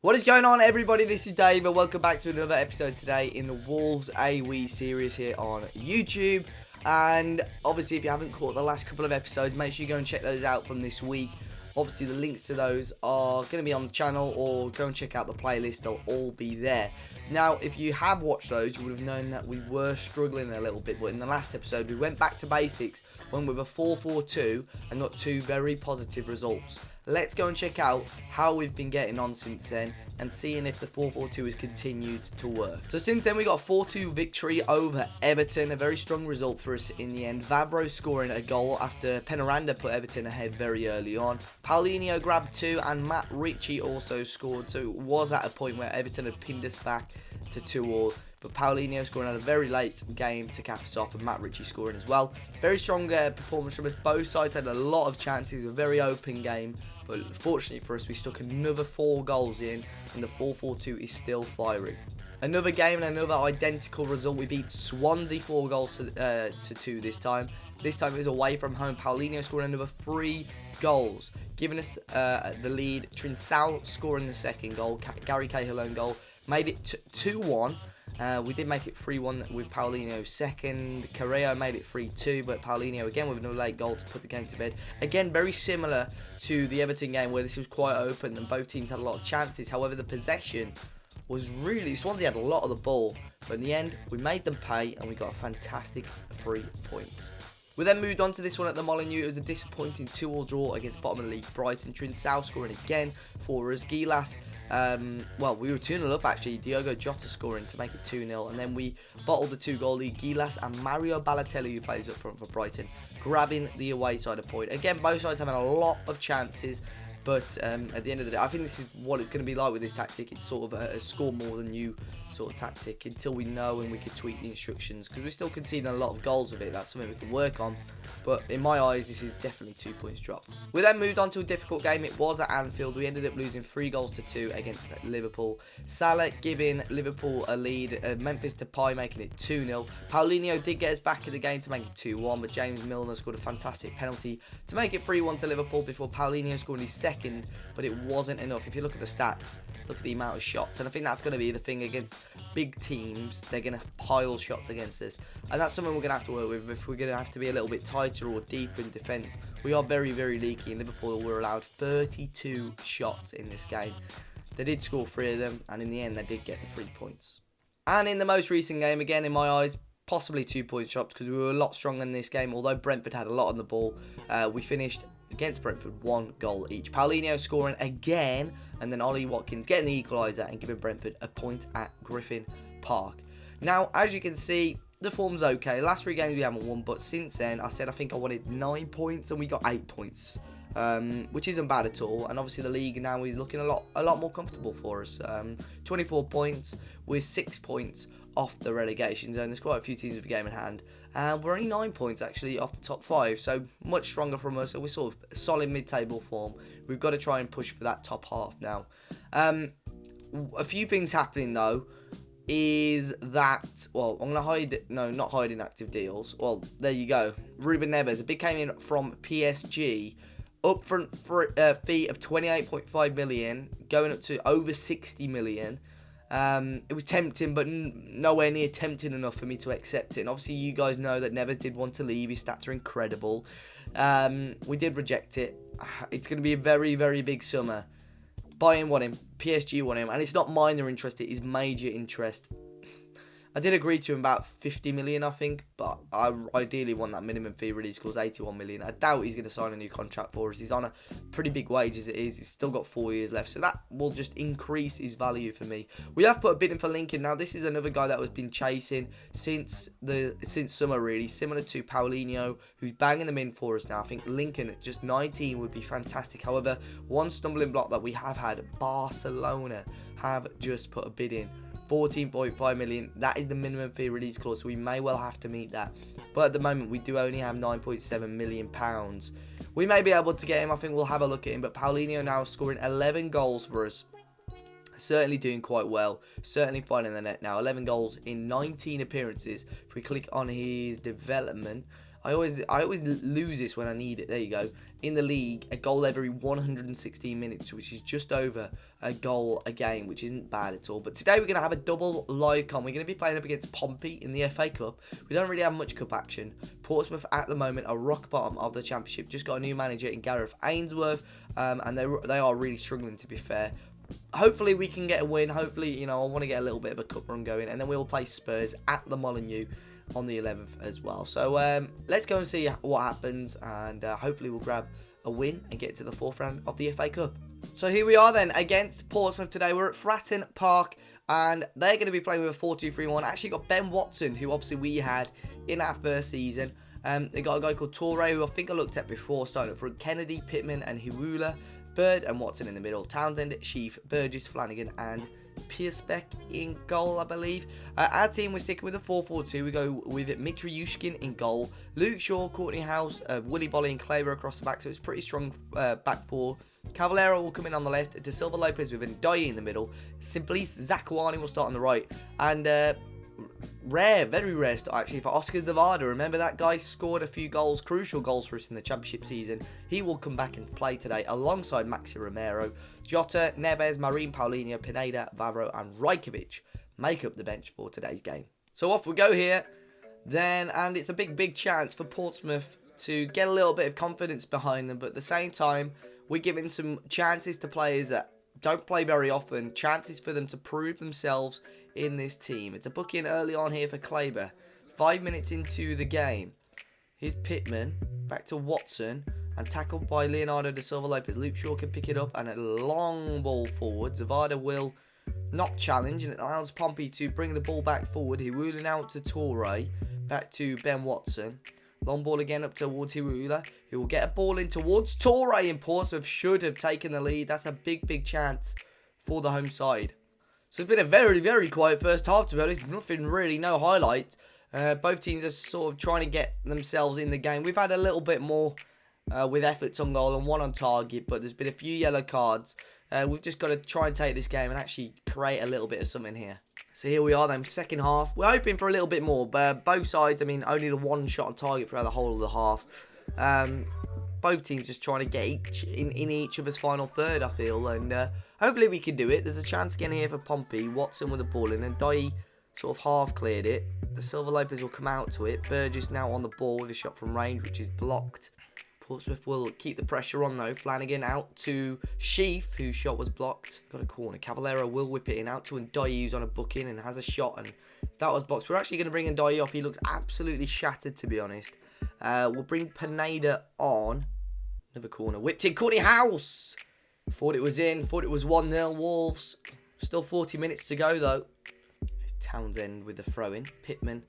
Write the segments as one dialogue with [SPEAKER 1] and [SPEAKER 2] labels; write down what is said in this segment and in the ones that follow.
[SPEAKER 1] What is going on, everybody? This is Dave and welcome back to another episode today in the Wolves AWE series here on YouTube. And obviously, if you haven't caught the last couple of episodes, make sure you go and check those out from this week. Obviously, the links to those are going to be on the channel, or go and check out the playlist. They'll all be there. Now, if you have watched those, you would have known that we were struggling a little bit. But in the last episode, we went back to basics, went with a 4-4-2 and got two very positive results. Let's go and check out how we've been getting on since then and seeing if the 4-4-2 has continued to work. So since then, we got a 4-2 victory over Everton, a very strong result for us in the end. Vavro scoring a goal after Penaranda put Everton ahead very early on. Paulinho grabbed two and Matt Ritchie also scored. So it was at a point where Everton had pinned us back to 2-2. But Paulinho scoring at a very late game to cap us off, and Matt Ritchie scoring as well. Very strong performance from us. Both sides had a lot of chances, a very open game. But fortunately for us, we stuck another 4 goals in, and the 4-4-2 is still firing. Another game and another identical result. We beat Swansea 4 goals to 2 this time. This time it was away from home. Paulinho scoring another 3 goals, giving us the lead. Trinsal scoring the second goal. Gary Cahill own goal. Made it 2-1. We did make it 3-1 with Paulinho second. Carrillo made it 3-2, but Paulinho again with another late goal to put the game to bed. Again, very similar to the Everton game where this was quite open and both teams had a lot of chances. However, the possession was really... Swansea had a lot of the ball, but in the end, we made them pay and we got a fantastic 3 points. We then moved on to this one at the Molineux. It was a disappointing 2-2 draw against bottom of the league Brighton. Trinsal scoring again for us. Gilas, well, we were 2-0 up actually. Diogo Jota scoring to make it 2-0. And then we bottled the 2-goal lead. Gilas and Mario Balotelli, who plays up front for Brighton, grabbing the away side of point. Again, both sides having a lot of chances. But at the end of the day, I think this is what it's going to be like with this tactic. It's sort of a score more than you sort of tactic until we know and we can tweak the instructions. Because we're still conceding a lot of goals with it. That's something we can work on. But in my eyes, this is definitely 2 points dropped. We then moved on to a difficult game. It was at Anfield. We ended up losing 3-2 against Liverpool. Salah giving Liverpool a lead. Memphis Depay making it 2-0. Paulinho did get us back in the game to make it 2-1. But James Milner scored a fantastic penalty to make it 3-1 to Liverpool before Paulinho scored his second. But it wasn't enough. If you look at the stats, look at the amount of shots, and I think that's going to be the thing against big teams. They're going to pile shots against us, and that's something we're going to have to work with. If we're going to have to be a little bit tighter or deeper in defence, we are very, very leaky. And Liverpool were allowed 32 shots in this game. They did score 3 of them, and in the end, they did get the 3 points. And in the most recent game, again, in my eyes, possibly 2 points dropped because we were a lot stronger in this game. Although Brentford had a lot on the ball, we finished against Brentford 1 goal each. Paulinho scoring again, and then Ollie Watkins getting the equaliser and giving Brentford a point at Griffin Park. Now, as you can see, the form's okay. Last 3 games we haven't won, but since then, I said I think I wanted 9 points, and we got 8 points, which isn't bad at all. And obviously, the league now is looking a lot more comfortable for us. 24 points with 6 points off the relegation zone. There's quite a few teams with a game in hand. And we're only 9 points actually off the top 5, so much stronger from us. So we're sort of solid mid-table form. We've got to try and push for that top half now. A few things happening though is that, well, I'm going to not hide inactive deals. Well, there you go. Ruben Neves, a bid came in from PSG. Upfront for a fee of 28.5 million, going up to over 60 million. It was tempting, but nowhere near tempting enough for me to accept it. And obviously, you guys know that Neves did want to leave. His stats are incredible. We did reject it. It's going to be a very, very big summer. Bayern want him. PSG want him. And it's not minor interest. It is major interest. I did agree to him about 50 million, I think, but I ideally want that minimum fee release clause, 81 million. I doubt he's going to sign a new contract for us. He's on a pretty big wage as it is. He's still got 4 years left, so that will just increase his value for me. We have put a bid in for Lincoln. Now, this is another guy that has been chasing since summer, really, similar to Paulinho, who's banging them in for us now. I think Lincoln at just 19 would be fantastic. However, one stumbling block that we have had, Barcelona have just put a bid in. 14.5 million. That is the minimum fee release clause, so we may well have to meet that. But at the moment, we do only have 9.7 million pounds. We may be able to get him. I think we'll have a look at him. But Paulinho now scoring 11 goals for us. Certainly doing quite well. Certainly finding the net now. 11 goals in 19 appearances. If we click on his development, I always lose this when I need it. There you go. In the league, a goal every 116 minutes, which is just over a goal a game, which isn't bad at all. But today we're going to have a double live con. We're going to be playing up against Pompey in the FA Cup. We don't really have much cup action. Portsmouth at the moment are rock bottom of the championship. Just got a new manager in Gareth Ainsworth, and they are really struggling, to be fair. Hopefully we can get a win. Hopefully, I want to get a little bit of a cup run going, and then we'll play Spurs at the Molineux on the 11th as well. So let's go and see what happens, and hopefully we'll grab a win and get to the fourth round of the FA Cup. So here we are then against Portsmouth today. We're at Fratton Park, and they're going to be playing with a 4-2-3-1. Actually got Ben Watson, who obviously we had in our first season. They got a guy called Torre, who I think I looked at before, starting up for Kennedy, Pittman and Hiwula. Bird and Watson in the middle. Townsend, Sheaf, Burgess, Flanagan and Piersbeck in goal, I believe. Our team, we're sticking with a 4-4-2. We go with Mitriushkin in goal. Luke Shaw, Courtney House, Willy Bolly and Claver across the back. So it's pretty strong back four. Cavallero will come in on the left. De Silva Lopez with Ndiaye in the middle. Simplice Zakuani will start on the right. And very rare start actually for Oscar Zavada. Remember that guy scored a few goals, crucial goals for us in the championship season. He will come back and play today alongside Maxi Romero. Jota, Neves, Marin, Paulinho, Pineda, Vavro and Rajkovic make up the bench for today's game. So off we go here then, and it's a big chance for Portsmouth to get a little bit of confidence behind them, but at the same time we're giving some chances to players that don't play very often, chances for them to prove themselves in this team. It's a book-in early on here for Claver. 5 minutes into the game. Here's Pittman, back to Watson, and tackled by Leonardo da Silva Lopez. Luke Shaw can pick it up, and a long ball forward. Zavada will not challenge, and it allows Pompey to bring the ball back forward. Hiwula out to Torre, back to Ben Watson. Long ball again up towards Hiwula, who will get a ball in towards Torre, and Portsmouth should have taken the lead. That's a big chance for the home side. So it's been a very quiet first half, to be honest. Nothing really, no highlights. Both teams are sort of trying to get themselves in the game. We've had a little bit more with efforts on goal and one on target, but there's been a few yellow cards. We've just got to try and take this game and actually create a little bit of something here. So here we are then, second half. We're hoping for a little bit more, but both sides, I mean, only the one shot on target throughout the whole of the half. Both teams just trying to get in each other's final third, I feel, and hopefully we can do it. There's a chance again here for Pompey. Watson with the ball in, and Ndiaye sort of half cleared it. The Silva Lopez will come out to it. Burgess now on the ball with a shot from range, which is blocked. Portsmouth will keep the pressure on though. Flanagan out to Sheaf, whose shot was blocked. Got a corner. Cavallero will whip it in out to Ndiaye, who's on a booking and has a shot, and that was blocked. We're actually going to bring Ndiaye off. He looks absolutely shattered, to be honest. We'll bring Pineda on. Another corner. Whipped in. Courtney House. Thought it was in. Thought it was 1-0 Wolves. Still 40 minutes to go though. Townsend with the throw in. Pittman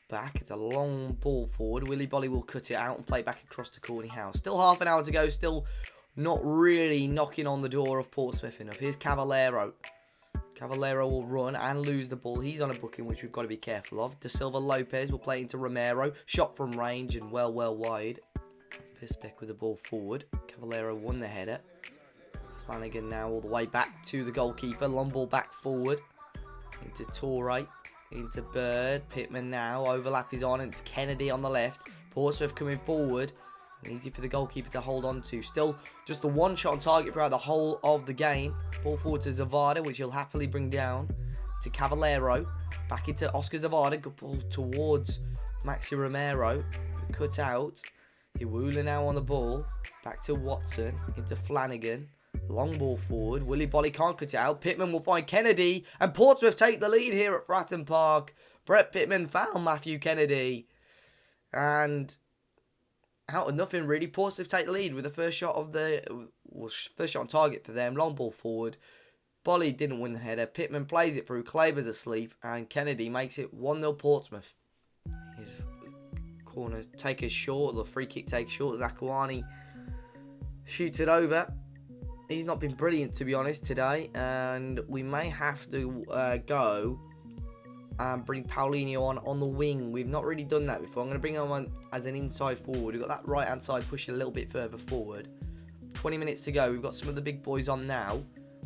[SPEAKER 1] back. It's a long ball forward. Willy Bolly will cut it out and play it back across to Courtney House. Still half an hour to go. Still not really knocking on the door of Portsmouth enough. Here's Cavallero. Cavallero will run and lose the ball. He's on a booking, which we've got to be careful of. De Silva Lopez will play into Romero. Shot from range and well wide. Piersbeck with the ball forward. Cavallero won the header. Flanagan now all the way back to the goalkeeper. Long ball back forward. Into Torre. Into Bird. Pittman now. Overlap is on. And it's Kennedy on the left. Portsmouth coming forward. Easy for the goalkeeper to hold on to. Still just the one shot on target throughout the whole of the game. Ball forward to Zavada, which he'll happily bring down. To Cavallero. Back into Oscar Zavada. Good ball towards Maxi Romero. Cut out. Hiwula now on the ball. Back to Watson. Into Flanagan. Long ball forward. Willy Bolly can't cut it out. Pittman will find Kennedy. And Portsmouth take the lead here at Fratton Park. Brett Pittman found Matthew Kennedy. And out of nothing really, Portsmouth take the lead with the first shot of first shot on target for them. Long ball forward. Bolly didn't win the header. Pittman plays it through. Claver's asleep. And Kennedy makes it 1-0 Portsmouth. His corner take is short. The free kick take short. Zakuani shoots it over. He's not been brilliant, to be honest, today. And we may have to go and bring Paulinho on the wing. We've not really done that before. I'm going to bring him on as an inside forward. We've got that right-hand side pushing a little bit further forward. 20 minutes to go. We've got some of the big boys on now.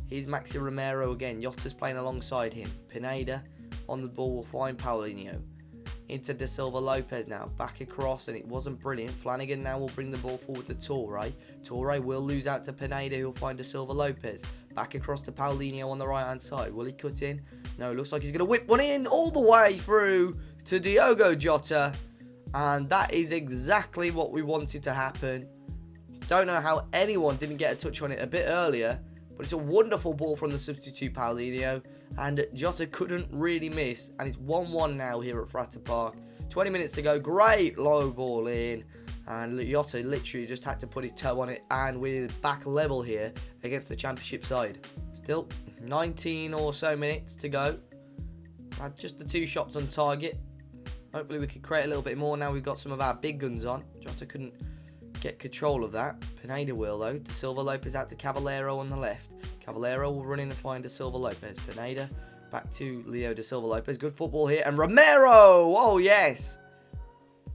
[SPEAKER 1] Here's Maxi Romero again. Jota's playing alongside him. Pineda on the ball will find Paulinho. into De Silva Lopez now. Back across, and it wasn't brilliant. Flanagan now will bring the ball forward to Torre. Torre will lose out to Pineda, who'll find De Silva Lopez. Back across to Paulinho on the right-hand side. Will he cut in? No, it looks like he's going to whip one in all the way through to Diogo Jota. And that is exactly what we wanted to happen. Don't know how anyone didn't get a touch on it a bit earlier. But it's a wonderful ball from the substitute Paulinho. And Jota couldn't really miss. And it's 1-1 now here at Frater Park. 20 minutes to go. Great low ball in. And Jota literally just had to put his toe on it. And we're back level here against the Championship side. Still 19 or so minutes to go. Had just the 2 shots on target. Hopefully we can create a little bit more now we've got some of our big guns on. Jota couldn't get control of that. Pineda will though. De Silva Lopez out to Cavallero on the left. Cavallero will run in and find De Silva Lopez. Pineda back to Leo De Silva Lopez. Good football here. And Romero! Oh yes!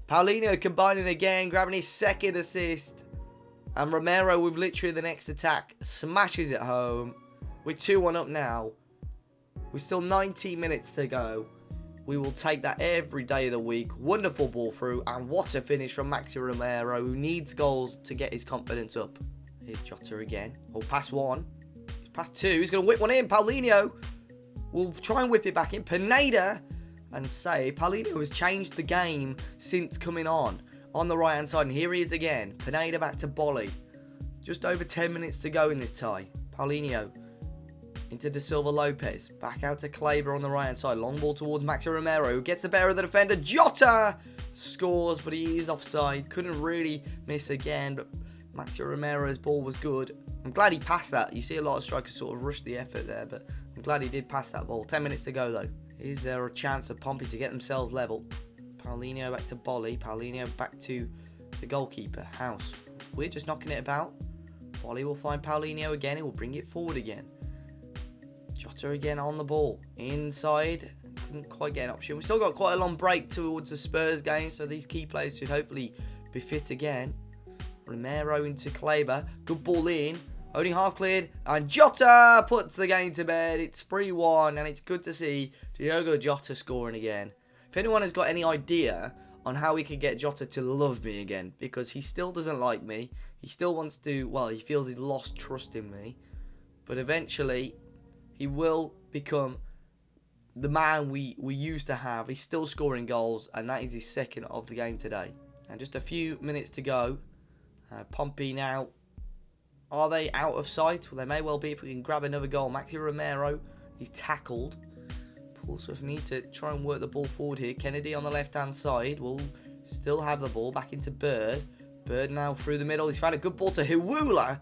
[SPEAKER 1] Paulinho combining again, grabbing his second assist. And Romero with literally the next attack smashes it home. We're 2-1 up now. With still 19 minutes to go. We will take that every day of the week. Wonderful ball through. And what a finish from Maxi Romero, who needs goals to get his confidence up. Here's Jota again. Oh, pass 1. Pass 2. He's going to whip one in. Paulinho will try and whip it back in. Pineda and save. Paulinho has changed the game since coming on the right-hand side. And here he is again. Pineda back to Bolly. Just over 10 minutes to go in this tie. Paulinho into De Silva Lopez. Back out to Kleber on the right-hand side. Long ball towards Maxi Romero, who gets the better of the defender. Jota scores, but he is offside. Couldn't really miss again, but Maxi Romero's ball was good. I'm glad he passed that. You see a lot of strikers sort of rush the effort there, but I'm glad he did pass that ball. 10 minutes to go, though. Is there a chance of Pompey to get themselves level? Paulinho back to Bolly. Paulinho back to the goalkeeper, House. We're just knocking it about. Bolly will find Paulinho again. He will bring it forward again. Jota again on the ball. Inside. Couldn't quite get an option. We've still got quite a long break towards the Spurs game, so these key players should hopefully be fit again. Romero into Kleber. Good ball in. Only half cleared. And Jota puts the game to bed. It's 3-1, and it's good to see Diogo Jota scoring again. If anyone has got any idea on how we can get Jota to love me again, because he still doesn't like me. He still wants to, well, he feels he's lost trust in me. But eventually, he will become the man we used to have. He's still scoring goals, and that is his second of the game today. And just a few minutes to go. Pompey now, are they out of sight? Well, they may well be if we can grab another goal. Maxi Romero, he's tackled. Portsmouth need to try and work the ball forward here. Kennedy on the left-hand side will still have the ball. Back into Bird. Bird now through the middle. He's found a good ball to Hiwula,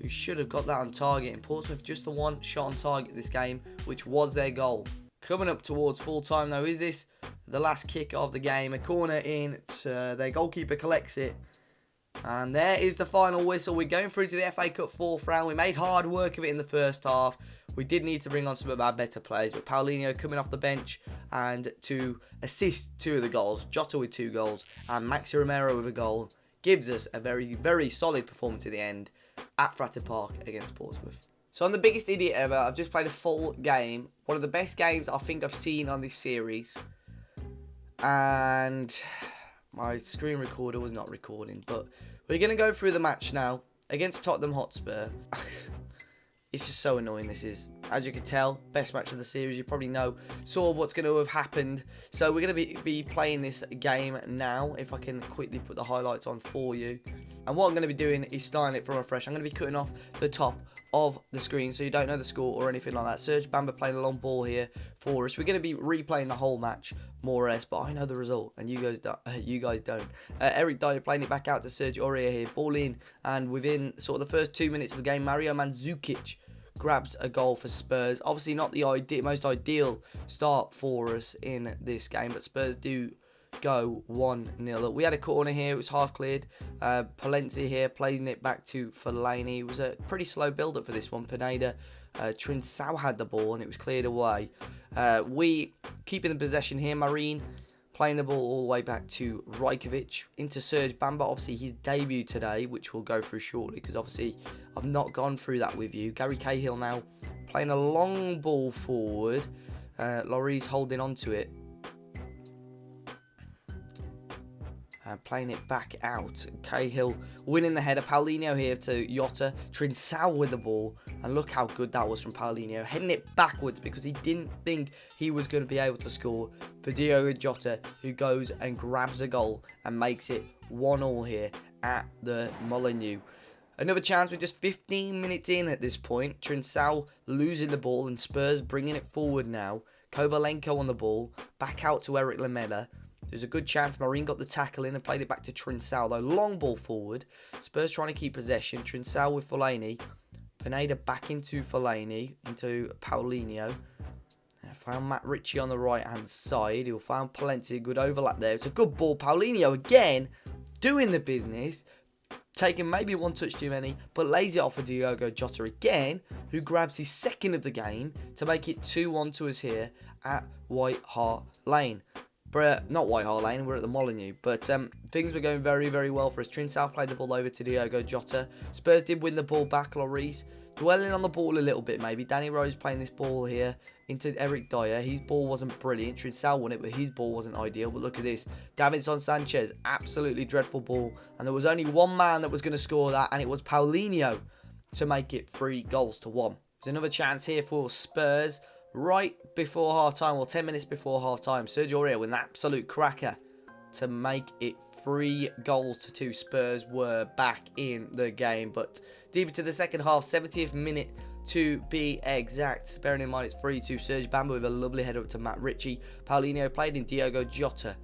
[SPEAKER 1] who should have got that on target. And Portsmouth just the one shot on target this game, which was their goal. Coming up towards full time though, is this the last kick of the game? A corner in, their goalkeeper collects it. And there is the final whistle. We're going through to the FA Cup 4th round. We made hard work of it in the first half. We did need to bring on some of our better players. But Paulinho coming off the bench and to assist 2 of the goals. Jota with 2 goals and Maxi Romero with a goal. Gives us a very, very solid performance at the end at Frater Park against Portsmouth. So I'm the biggest idiot ever. I've just played a full game. One of the best games I think I've seen on this series. And my screen recorder was not recording, but we're going to go through the match now against Tottenham Hotspur. It's just so annoying, this is. As you can tell, best match of the series. You probably know sort of what's going to have happened. So we're going to be playing this game now, if I can quickly put the highlights on for you. And what I'm going to be doing is starting it from afresh. I'm going to be cutting off the top of the screen so you don't know the score or anything like that. Serge Bamba playing a long ball here for us. We're going to be replaying the whole match, more or less, but I know the result and you guys don't. Eric Dyer playing it back out to Serge Aurier here, ball in, and within sort of the first 2 minutes of the game, Mario Mandzukic grabs a goal for Spurs. Obviously not the most ideal start for us in this game, but Spurs do go 1-0. We had a corner here, it was half cleared. Palencia here playing it back to Fellaini. It was a pretty slow build up for this one. Pineda, Trinsau had the ball and it was cleared away. We keeping the possession here. Marine playing the ball all the way back to Rajkovic into Serge Bamba. Obviously his debut today, which we'll go through shortly because obviously I've not gone through that with you. Gary Cahill now playing a long ball forward. Laurie's holding on to it. Playing it back out. Cahill winning the header. Paulinho here to Jota. Trincao with the ball. And look how good that was from Paulinho. Heading it backwards because he didn't think he was going to be able to score. For Diogo Jota, who goes and grabs a goal and makes it 1-1 here at the Molineux. Another chance with just 15 minutes in at this point. Trincao losing the ball and Spurs bringing it forward now. Kovalenko on the ball. Back out to Eric Lamela. There's a good chance Marine got the tackle in and played it back to Trincao, though. Long ball forward. Spurs trying to keep possession. Trincao with Fellaini. Pineda back into Fellaini, into Paulinho. Found Matt Ritchie on the right-hand side. He'll find plenty. Good overlap there. It's a good ball. Paulinho again doing the business. Taking maybe one touch too many, but lays it off for Diogo Jota again, who grabs his second of the game to make it 2-1 to us here at White Hart Lane. Not White Hart Lane, we're at the Molineux. But things were going very, very well for us. Trincao played the ball over to Diogo Jota. Spurs did win the ball back. Lloris dwelling on the ball a little bit maybe. Danny Rose playing this ball here into Eric Dyer. His ball wasn't brilliant. Trincao won it, but his ball wasn't ideal. But look at this. Davinson Sanchez, absolutely dreadful ball. And there was only one man that was going to score that, and it was Paulinho to make it 3-1. There's another chance here for Spurs. Right before half-time, or 10 minutes before half-time, Sergio Aurier with an absolute cracker to make it 3-2. Spurs were back in the game, but deep into the second half, 70th minute to be exact. Bearing in mind it's 3-2. Serge Bamba with a lovely header up to Matt Ritchie. Paulinho played in Diogo Jota.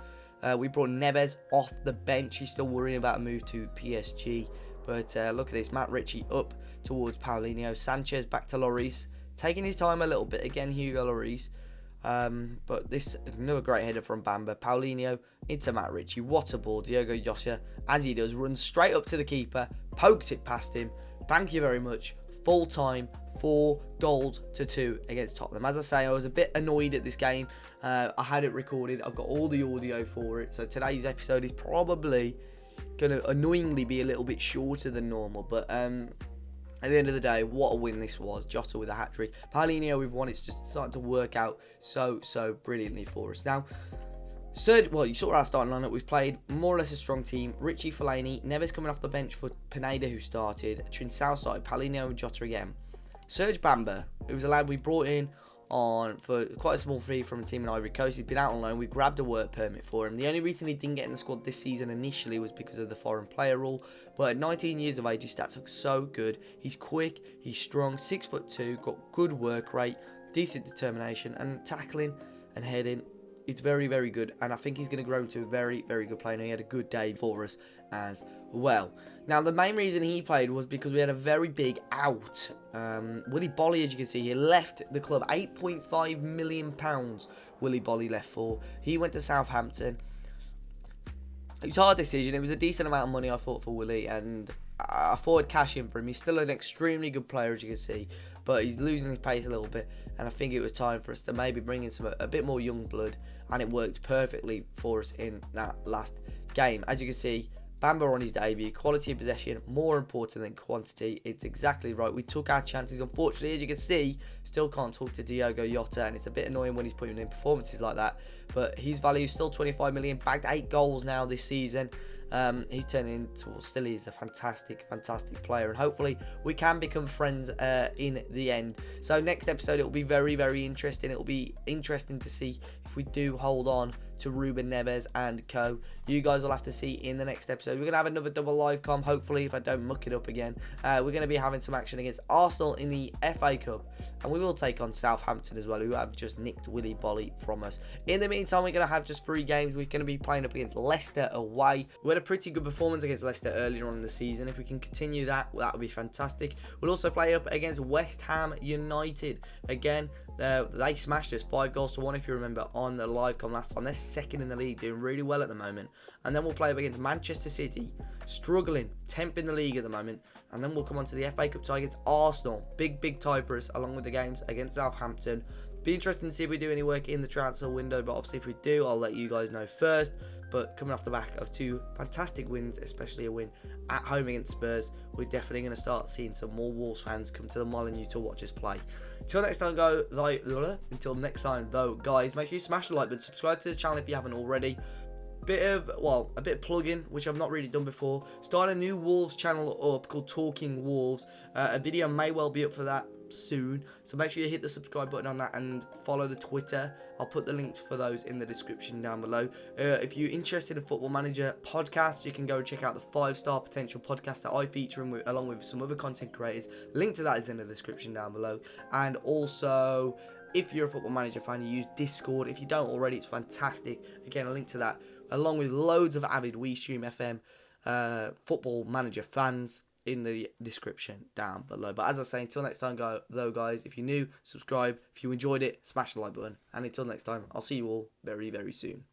[SPEAKER 1] We brought Neves off the bench. He's still worrying about a move to PSG. But look at this. Matt Ritchie up towards Paulinho. Sanchez back to Lloris. Taking his time a little bit again, Hugo Lloris. But this, another great header from Bamba. Paulinho into Matt Ritchie. What a ball. Diogo Jota, as he does, runs straight up to the keeper. Pokes it past him. Thank you very much. Full time, 4-2 against Tottenham. As I say, I was a bit annoyed at this game. I had it recorded. I've got all the audio for it. So today's episode is probably going to annoyingly be a little bit shorter than normal. But at the end of the day, what a win this was. Jota with a hat-trick. Paulinho with one. It's just starting to work out so brilliantly for us. Now, you saw our starting lineup. We've played more or less a strong team. Ritchie, Fellaini, Neves coming off the bench for Pineda, who started. Trincao started. Paulinho and Jota again. Serge Bamba, who was a lad we brought in on for quite a small fee from a team in Ivory Coast. He's been out on loan. We grabbed a work permit for him. The only reason he didn't get in the squad this season initially was because of the foreign player rule. But at 19 years of age, his stats look so good. He's quick, he's strong, 6'2", got good work rate, decent determination, and tackling and heading. It's very good, and I think he's going to grow into a very good player. And he had a good day for us as well. Now, the main reason he played was because we had a very big out. Willy Bolly, as you can see here, left the club. £8.5 million Willy Bolly left for. He went to Southampton. It was a hard decision. It was a decent amount of money, I thought, for Willy, and I thought I'd cash in for him. He's still an extremely good player, as you can see, but he's losing his pace a little bit, and I think it was time for us to maybe bring in a bit more young blood, and it worked perfectly for us in that last game. As you can see, Bamba on his debut, quality of possession, more important than quantity. It's exactly right. We took our chances. Unfortunately, as you can see, still can't talk to Diogo Jota, and it's a bit annoying when he's putting in performances like that. But his value is still 25 million, bagged 8 goals now this season. He's turning into, well, still is a fantastic player, and hopefully we can become friends in the end. So next episode, it will be very interesting. It will be interesting to see if we do hold on to Ruben Neves and co. You guys will have to see in the next episode. We're going to have another double live com, hopefully, if I don't muck it up again. We're going to be having some action against Arsenal in the FA Cup, and we will take on Southampton as well, who have just nicked Willy Bolly from us. In the meantime, we're going to have just 3 games. We're going to be playing up against Leicester away. We had a pretty good performance against Leicester earlier on in the season. If we can continue that, that would be fantastic. We'll also play up against West Ham United. Again, they smashed us 5-1, if you remember, on the live com last time. They're second in the league, doing really well at the moment. And then we'll play up against Manchester City, struggling, 10th in the league at the moment. And then we'll come on to the FA Cup tie against Arsenal. Big tie for us, along with the games against Southampton. Be interesting to see if we do any work in the transfer window, but obviously if we do, I'll let you guys know first. But coming off the back of 2 fantastic wins, especially a win at home against Spurs, we're definitely going to start seeing some more Wolves fans come to the Molineux to watch us play. Until next time, guys, make sure you smash the like button, subscribe to the channel if you haven't already. a bit of plug-in, which I've not really done before. Start a new Wolves channel up called Talking Wolves. A video may well be up for that soon, so make sure you hit the subscribe button on that and follow the Twitter. I'll put the links for those in the description down below. If you're interested in Football Manager podcast, you can go and check out the 5-star potential podcast that I feature in along with some other content creators. Link to that is in the description down below. And also, if you're a Football Manager fan, you use Discord. If you don't already, it's fantastic. Again, a link to that, along with loads of avid WeStream FM Football Manager fans, in the description down below. But as I say, until next time, guys, if you're new, subscribe. If you enjoyed it, smash the like button. And until next time, I'll see you all very, very soon.